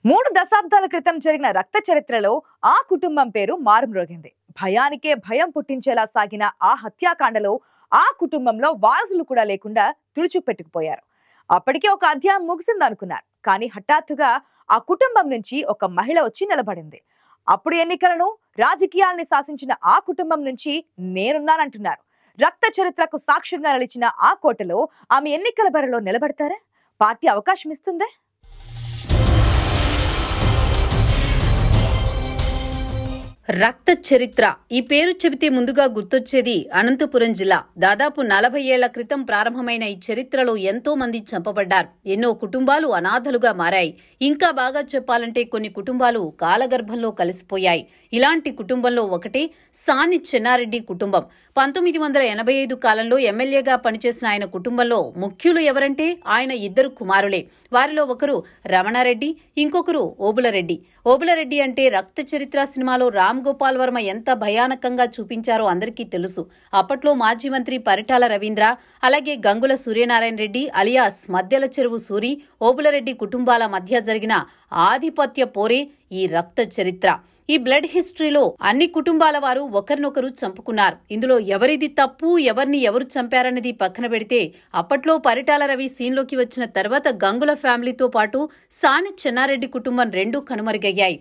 3 దశాబ్దాల క్రితం జరిగిన రక్త చరిత్రలో ఆ కుటుంబం పేరు మారుమ్రోగింది. భయానికే భయం పుట్టించేలా సాగిన ఆ హత్యాకాండలో ఆ కుటుంబంలో వారసులు కూడా లేకుండా తుడిచిపెట్టుకుపోయారు. అప్పటికే ఒక అధ్యాయం ముగిసిందనుకున్నారు. కానీ హఠాత్తుగా ఆ కుటుంబం నుంచి ఒక మహిళ వచ్చి నిలబడింది. అప్పుడు ఎన్నికలను, రాజకీయాల్ని శాసించిన ఆ కుటుంబం నుంచి నేనున్నానంటున్నారు. రక్త చరిత్రకు సాక్ష్యంగా నిలిచిన ఆ కోటలో ఆమె ఎన్నికల బరిలో నిలబడతారా? పార్టీ అవకాశం ఇస్తుందే? రక్త చరిత్ర ఈ పేరు చెబితే ముందుగా గుర్తొచ్చేది అనంతపురం జిల్లా. దాదాపు 40 ఏళ్ల క్రితం ప్రారంభమైన ఈ చరిత్రలో ఎంతో మంది చంపబడ్డారు. ఎన్నో కుటుంబాలు అనాథలుగా మారాయి. ఇంకా బాగా చెప్పాలంటే కొన్ని కుటుంబాలు కాలగర్భంలో కలిసిపోయాయి. ఇలాంటి కుటుంబంలో ఒకటే సాని చెన్నారెడ్డి కుటుంబం. 1985 కాలంలో ఎమ్మెల్యేగా పనిచేసిన ఆయన కుటుంబంలో ముఖ్యులు ఎవరంటే ఆయన 2 కుమారులే. వారిలో ఒకరు రమణారెడ్డి, ఇంకొకరు ఓబులరెడ్డి. ఓబులరెడ్డి అంటే రక్త చరిత్ర సినిమాలో రామ్ గోపాల్ వర్మ ఎంత భయానకంగా చూపించారో అందరికీ తెలుసు. అప్పట్లో మాజీ మంత్రి పరిటాల రవీంద్ర, అలాగే గంగుల సూర్యనారాయణ రెడ్డి అలియాస్ మద్దెల చెరువు సూరి, ఓబులరెడ్డి కుటుంబాల మధ్య జరిగిన ఆధిపత్య పోరే ఈ రక్త చరిత్ర. ఈ బ్లడ్ హిస్టరీలో అన్ని కుటుంబాల వారు ఒకరినొకరు చంపుకున్నారు. ఇందులో ఎవరిది తప్పు, ఎవరిని ఎవరు చంపారన్నది పక్కన పెడితే అప్పట్లో పరిటాల రవి సీన్లోకి వచ్చిన తర్వాత గంగుల ఫ్యామిలీతో పాటు సాని చెన్నారెడ్డి కుటుంబం రెండూ కనుమరుగయ్యాయి.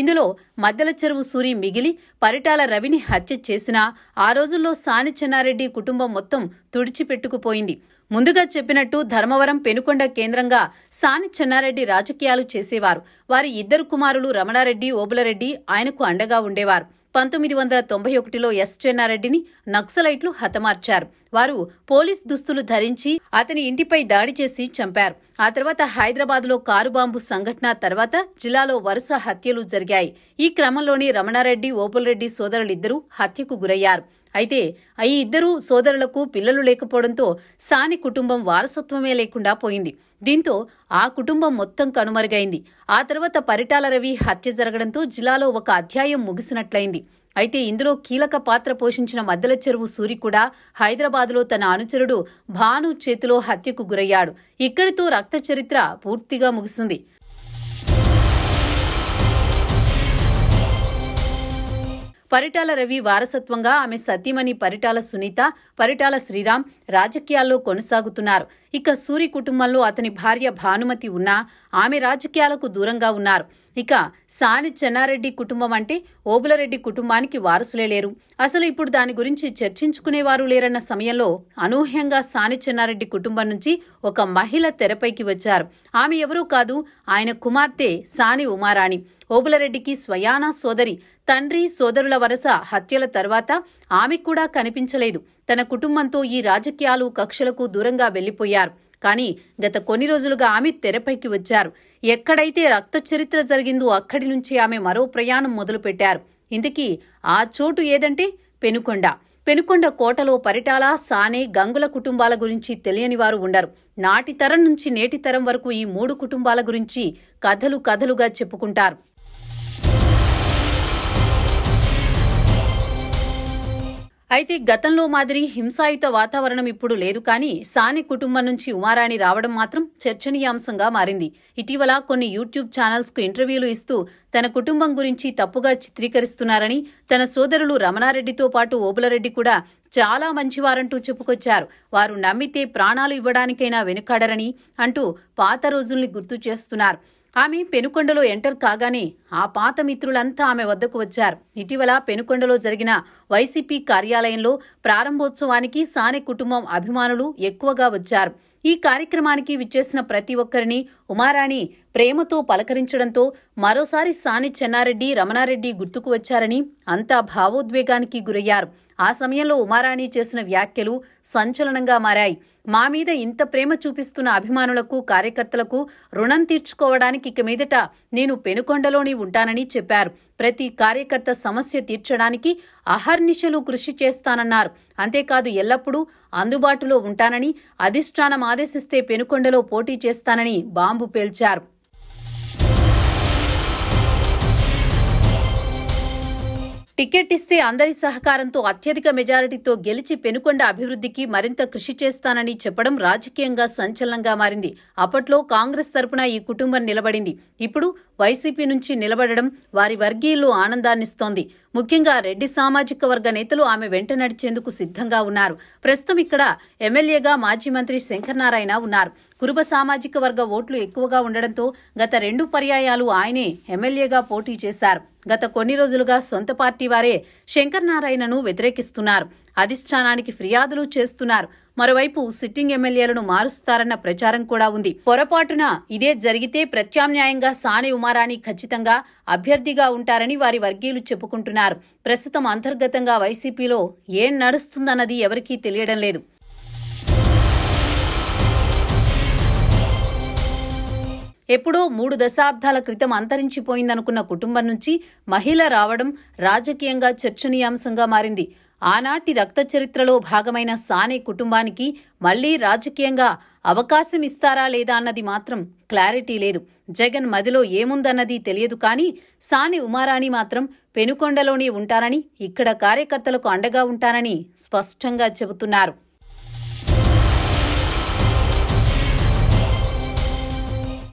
ఇందులో మద్దెల చెరువు సూరి మిగిలి పరిటాల రవిని హత్య చేసినా ఆ రోజుల్లో సాని చెన్నారెడ్డి కుటుంబం మొత్తం తుడిచిపెట్టుకుపోయింది. ముందుగా చెప్పినట్టు ధర్మవరం, పెనుకొండ కేంద్రంగా సాని చెన్నారెడ్డి రాజకీయాలు చేసేవారు. వారి 2 కుమారులు రమణారెడ్డి, ఓబులరెడ్డి ఆయనకు అండగా ఉండేవారు. 1991లో ఎస్ చెన్నారెడ్డిని నక్సలైట్లు హతమార్చారు. వారు పోలీస్ దుస్తులు ధరించి అతని ఇంటిపై దాడి చేసి చంపారు. ఆ తర్వాత హైదరాబాద్లో కారు బాంబు సంఘటన తర్వాత జిల్లాలో వరుస హత్యలు జరిగాయి. ఈ క్రమంలోనే రమణారెడ్డి, ఓబులరెడ్డి సోదరులిద్దరూ హత్యకు గురయ్యారు. అయితే ఈ 2 సోదరులకు పిల్లలు లేకపోవడంతో సాని కుటుంబం వారసత్వమే లేకుండా పోయింది. దీంతో ఆ కుటుంబం మొత్తం కనుమరుగైంది. ఆ తర్వాత పరిటాల రవి హత్య జరగడంతో జిల్లాలో ఒక అధ్యాయం ముగిసినట్లయింది. అయితే ఇందులో కీలక పాత్ర పోషించిన మద్దెల చెరువు సూరి కూడా హైదరాబాద్లో తన అనుచరుడు భాను చేతిలో హత్యకు గురయ్యాడు. ఇక్కడితో రక్త చరిత్ర పూర్తిగా ముగిసింది. పరిటాల రవి వారసత్వంగా ఆమె సతీమణి పరిటాల సునీత, పరిటాల శ్రీరామ్ రాజకీయాల్లో కొనసాగుతున్నారు. ఇక సూరి కుటుంబంలో అతని భార్య భానుమతి ఉన్నా ఆమె రాజకీయాలకు దూరంగా ఉన్నారు. ఇక సాని చెన్నారెడ్డి కుటుంబం అంటే ఓబులరెడ్డి కుటుంబానికి వారసులే లేరు. అసలు ఇప్పుడు దాని గురించి చర్చించుకునేవారు లేరన్న సమయంలో అనూహ్యంగా సాని చెన్నారెడ్డి కుటుంబం నుంచి ఒక మహిళ తెరపైకి వచ్చారు. ఆమె ఎవరూ కాదు, ఆయన కుమార్తె సాని ఉమారాణి. ఓబులరెడ్డికి స్వయానా సోదరి. తండ్రి, సోదరుల వరుస హత్యల తర్వాత ఆమె కూడా కనిపించలేదు. తన కుటుంబంతో ఈ రాజకీయాలు, కక్షలకు దూరంగా వెళ్లిపోయారు. కానీ గత కొన్ని రోజులుగా ఆమె తెరపైకి వచ్చారు. ఎక్కడైతే రక్త చరిత్ర జరిగిందో అక్కడి నుంచి ఆమె మరో ప్రయాణం మొదలుపెట్టారు. ఇంతకీ ఆ చోటు ఏదంటే పెనుకొండ. పెనుకొండ కోటలో పరిటాల, సానే, గంగుల కుటుంబాల గురించి తెలియని వారు ఉండరు. నాటి తరం నుంచి నేటి తరం వరకు ఈ 3 కుటుంబాల గురించి కథలుగా చెప్పుకుంటారు. అయితే గతంలో మాదిరి హింసాయుత వాతావరణం ఇప్పుడు లేదు. కానీ సాని కుటుంబం నుంచి ఉమారాణి రావడం మాత్రం చర్చనీయాంశంగా మారింది. ఇటీవల కొన్ని యూట్యూబ్ ఛానల్స్కు ఇంటర్వ్యూలు ఇస్తూ తన కుటుంబం గురించి తప్పుగా చిత్రీకరిస్తున్నారని, తన సోదరులు రమణారెడ్డితో పాటు ఓబులరెడ్డి కూడా చాలా మంచివారంటూ చెప్పుకొచ్చారు. వారు నమ్మితే ప్రాణాలు ఇవ్వడానికైనా వెనుకాడరని అంటూ పాత రోజుల్ని గుర్తు చేస్తున్నారు. ఆమె పెనుకొండలో ఎంటర్ కాగానే ఆ పాత మిత్రులంతా ఆమె వద్దకు వచ్చారు. ఇటీవల పెనుకొండలో జరిగిన వైసీపీ కార్యాలయంలో ప్రారంభోత్సవానికి సాని కుటుంబం అభిమానులు ఎక్కువగా వచ్చారు. ఈ కార్యక్రమానికి విచ్చేసిన ప్రతి ఒక్కరిని ఉమారాణి ప్రేమతో పలకరించడంతో మరోసారి సాని చెన్నారెడ్డి, రమణారెడ్డి గుర్తుకు వచ్చారని అంతా భావోద్వేగానికి గురయ్యారు. ఆ సమయంలో ఉమారాణి చేసిన వ్యాఖ్యలు సంచలనంగా మారాయి. మా మీద ఇంత ప్రేమ చూపిస్తున్న అభిమానులకు, కార్యకర్తలకు రుణం తీర్చుకోవడానికి ఇక మీదట నేను పెనుకొండలోనే ఉంటానని చెప్పారు. ప్రతి కార్యకర్త సమస్య తీర్చడానికి అహర్నిశలు కృషి చేస్తానన్నారు. అంతేకాదు ఎల్లప్పుడూ అందుబాటులో ఉంటానని, అధిష్టానం ఆదేశిస్తే పెనుకొండలో పోటీ చేస్తానని బాంబు పేల్చారు. టికెట్ ఇస్తే అందరి సహకారంతో అత్యధిక మెజారిటీతో గెలిచి పెనుకొండ అభివృద్ధికి మరింత కృషి చేస్తానని చెప్పడం రాజకీయంగా సంచలనంగా మారింది. అప్పట్లో కాంగ్రెస్ తరపున ఈ కుటుంబం నిలబడింది. ఇప్పుడు వైసీపీ నుంచి నిలబడడం వారి వర్గీయుల్లో ఆనందాన్నిస్తోంది. ముఖ్యంగా రెడ్డి సామాజిక వర్గ నేతలు ఆమె వెంట నడిచేందుకు సిద్ధంగా ఉన్నారు. ప్రస్తుతం ఇక్కడ ఎమ్మెల్యేగా మాజీ మంత్రి శంకర్ నారాయణ ఉన్నారు. కురుబ సామాజిక వర్గ ఓట్లు ఎక్కువగా ఉండడంతో గత 2 పర్యాయాలు ఆయనే ఎమ్మెల్యేగా పోటీ చేశారు. గత కొన్ని రోజులుగా సొంత పార్టీ వారే శంకర్ నారాయణను వ్యతిరేకిస్తున్నారు. అధిష్టానానికి ఫిర్యాదులు చేస్తున్నారు. మరోవైపు సిట్టింగ్ ఎమ్మెల్యేలను మారుస్తారన్న ప్రచారం కూడా ఉంది. పొరపాటున ఇదే జరిగితే ప్రత్యామ్నాయంగా సాని ఉమారాణి ఖచ్చితంగా అభ్యర్థిగా ఉంటారని వారి వర్గీయులు చెప్పుకుంటున్నారు. ప్రస్తుతం అంతర్గతంగా వైసీపీలో ఏం నడుస్తుందన్నది ఎవరికీ తెలియడం లేదు. ఎప్పుడో 3 దశాబ్దాల క్రితం అంతరించిపోయిందనుకున్న కుటుంబం నుంచి మహిళ రావడం రాజకీయంగా చర్చనీయాంశంగా మారింది. ఆనాటి రక్త చరిత్రలో భాగమైన సానే కుటుంబానికి మళ్లీ రాజకీయంగా అవకాశం ఇస్తారా లేదా అన్నది మాత్రం క్లారిటీ లేదు. జగన్ మదిలో ఏముందన్నది తెలియదు. కానీ సాని ఉమారాణి మాత్రం పెనుకొండలోనే ఉంటారని, ఇక్కడ కార్యకర్తలకు అండగా ఉంటారని స్పష్టంగా చెబుతున్నారు.